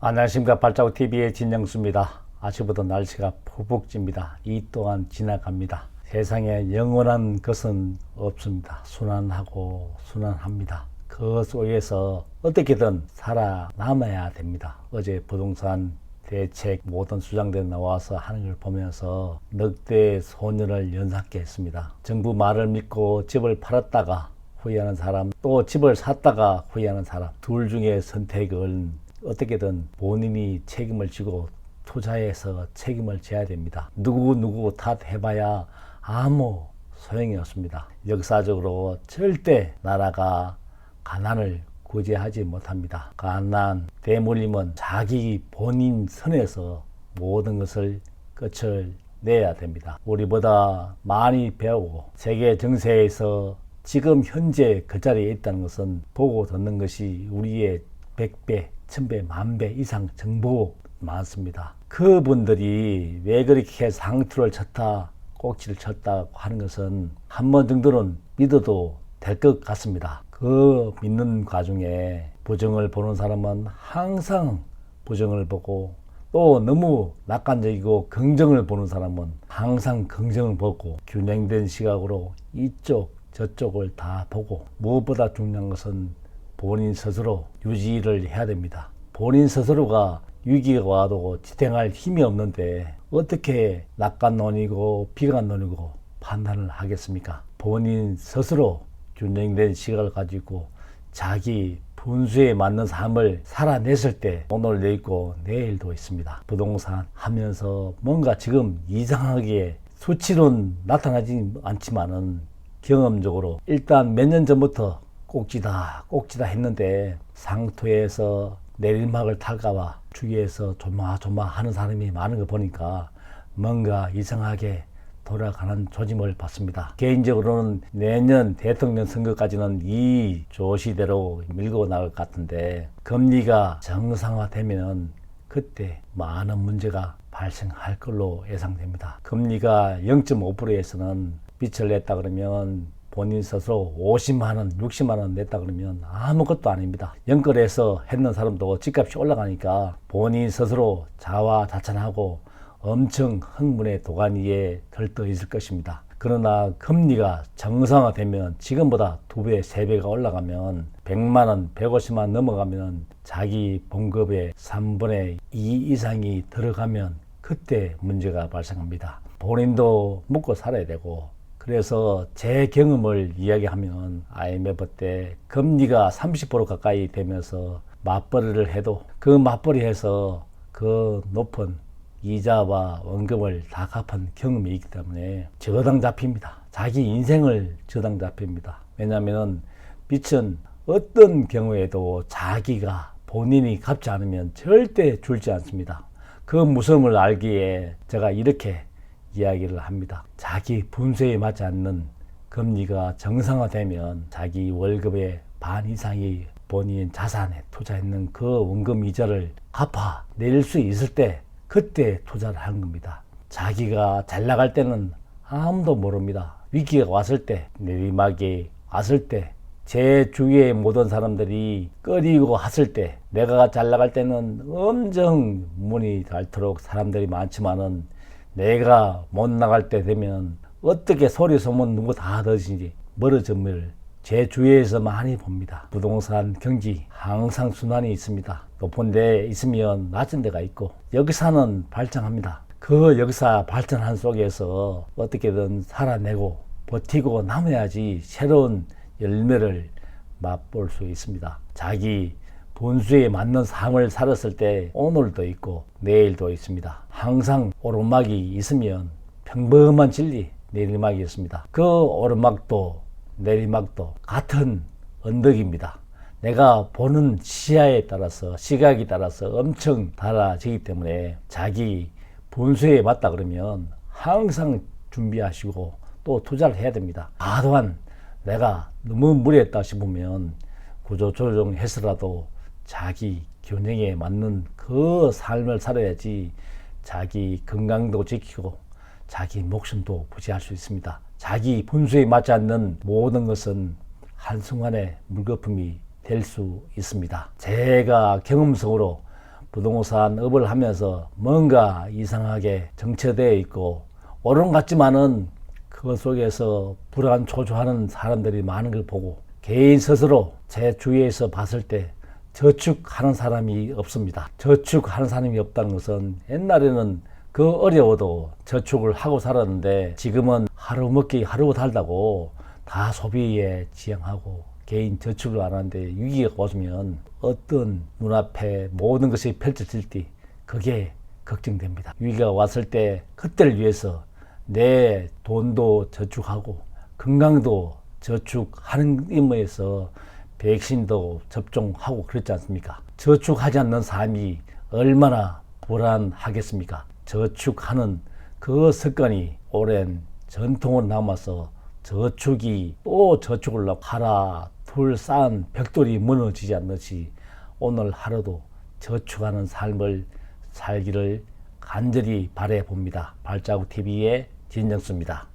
안녕하십니까. 발자국TV의 진영수입니다. 아침부터 날씨가 푹푹집니다. 이 또한 지나갑니다. 세상에 영원한 것은 없습니다. 순환하고 순환합니다. 그 속에서 어떻게든 살아남아야 됩니다. 어제 부동산 대책 모든 수장들이 나와서 하는 걸 보면서 넉대 소년을 연상케 했습니다. 정부 말을 믿고 집을 팔았다가 후회하는 사람, 또 집을 샀다가 후회하는 사람, 둘 중에 선택을 어떻게든 본인이 책임을 지고 투자해서 책임을 져야 됩니다. 누구 탓해봐야 아무 소용이 없습니다. 역사적으로 절대 나라가 가난을 구제하지 못합니다. 가난, 대물림은 자기 본인 선에서 모든 것을 끝을 내야 됩니다. 우리보다 많이 배우고 세계 정세에서 지금 현재 그 자리에 있다는 것은 보고 듣는 것이 우리의 100배, 1000배, 10,000배 이상 정보 많습니다. 그분들이 왜 그렇게 상투를 쳤다, 꼭지를 쳤다 하는 것은 한 번 정도는 믿어도 될 것 같습니다. 그 믿는 과정에 부정을 보는 사람은 항상 부정을 보고, 또 너무 낙관적이고 긍정을 보는 사람은 항상 긍정을 보고, 균형된 시각으로 이쪽 저쪽을 다 보고, 무엇보다 중요한 것은 본인 스스로 유지를 해야 됩니다. 본인 스스로가 위기가 와도 지탱할 힘이 없는데 어떻게 낙관론이고 비관론이고 판단을 하겠습니까? 본인 스스로 균형된 시각을 가지고 자기 분수에 맞는 삶을 살아냈을 때 오늘 내있고 내일도 있습니다. 부동산 하면서 뭔가 지금 이상하게 수치로는 나타나지 않지만은 경험적으로 일단 몇 년 전부터 꼭지다 했는데 상투에서 내리막을 탈까봐 주위에서 조마조마하는 사람이 많은 거 보니까 뭔가 이상하게 돌아가는 조짐을 봤습니다. 개인적으로는 내년 대통령 선거까지는 이 조시대로 밀고 나갈 것 같은데, 금리가 정상화되면 그때 많은 문제가 발생할 걸로 예상됩니다. 금리가 0.5%에서는 빚을 냈다 그러면 본인 스스로 50만원, 60만원 냈다 그러면 아무것도 아닙니다. 연끌해서 했는 사람도 집값이 올라가니까 본인 스스로 자화자찬하고 엄청 흥분의 도가니에 들떠 있을 것입니다. 그러나 금리가 정상화되면 지금보다 2배, 3배가 올라가면 100만원, 150만원 넘어가면 자기 봉급의 3분의 2 이상이 들어가면 그때 문제가 발생합니다. 본인도 먹고 살아야 되고, 그래서 제 경험을 이야기하면 IMF 때 금리가 30% 가까이 되면서 맞벌이를 해도 그 맞벌이해서 그 높은 이자와 원금을 다 갚은 경험이 있기 때문에 저당 잡힙니다. 자기 인생을 저당 잡힙니다. 왜냐하면 빚은 어떤 경우에도 자기가 본인이 갚지 않으면 절대 줄지 않습니다. 그 무서움을 알기에 제가 이렇게 이야기를 합니다. 자기 분수에 맞지 않는 금리가 정상화되면 자기 월급의 반 이상이 본인 자산에 투자했는 그 원금 이자를 갚아낼 수 있을 때 그때 투자를 하는 겁니다. 자기가 잘 나갈 때는 아무도 모릅니다. 위기가 왔을 때, 내리막이 왔을 때, 제 주위의 모든 사람들이 꺼리고 했을 때, 내가 잘 나갈 때는 엄청 문이 닳도록 사람들이 많지만은 내가 못 나갈 때 되면 어떻게 소리 소문 누구 다 듣는지 멀어짐을 제 주위에서 많이 봅니다. 부동산 경기 항상 순환이 있습니다. 높은 데 있으면 낮은 데가 있고 역사는 발전합니다. 그 역사 발전한 속에서 어떻게든 살아내고 버티고 남아야지 새로운 열매를 맛볼 수 있습니다. 자기 본수에 맞는 삶을 살았을 때 오늘도 있고 내일도 있습니다. 항상 오르막이 있으면 평범한 진리 내리막이 있습니다. 그 오르막도 내리막도 같은 언덕입니다. 내가 보는 시야에 따라서, 시각에 따라서 엄청 달라지기 때문에 자기 본수에 맞다 그러면 항상 준비하시고 또 투자를 해야 됩니다. 과도한 내가 너무 무리했다 싶으면 구조조정해서라도 자기 균형에 맞는 그 삶을 살아야지 자기 건강도 지키고 자기 목숨도 부지할 수 있습니다. 자기 분수에 맞지 않는 모든 것은 한순간에 물거품이 될 수 있습니다. 제가 경험적으로 부동산 업을 하면서 뭔가 이상하게 정체되어 있고 옳은 것 같지만은 그 속에서 불안 초조하는 사람들이 많은 걸 보고 개인 스스로 제 주위에서 봤을 때 저축하는 사람이 없습니다. 저축하는 사람이 없다는 것은 옛날에는 그 어려워도 저축을 하고 살았는데 지금은 하루 먹기 하루 살다고 다 소비에 지향하고 개인 저축을 안 하는데 위기가 오면 어떤 눈앞에 모든 것이 펼쳐질 때 그게 걱정됩니다. 위기가 왔을 때 그때를 위해서 내 돈도 저축하고 건강도 저축하는 의미에서 백신도 접종하고 그렇지 않습니까? 저축하지 않는 삶이 얼마나 불안하겠습니까? 저축하는 그 습관이 오랜 전통으로 남아서 저축이 또 저축을 하라 둘 쌓은 벽돌이 무너지지 않듯이 오늘 하루도 저축하는 삶을 살기를 간절히 바라봅니다. 발자국 TV의 진정수입니다.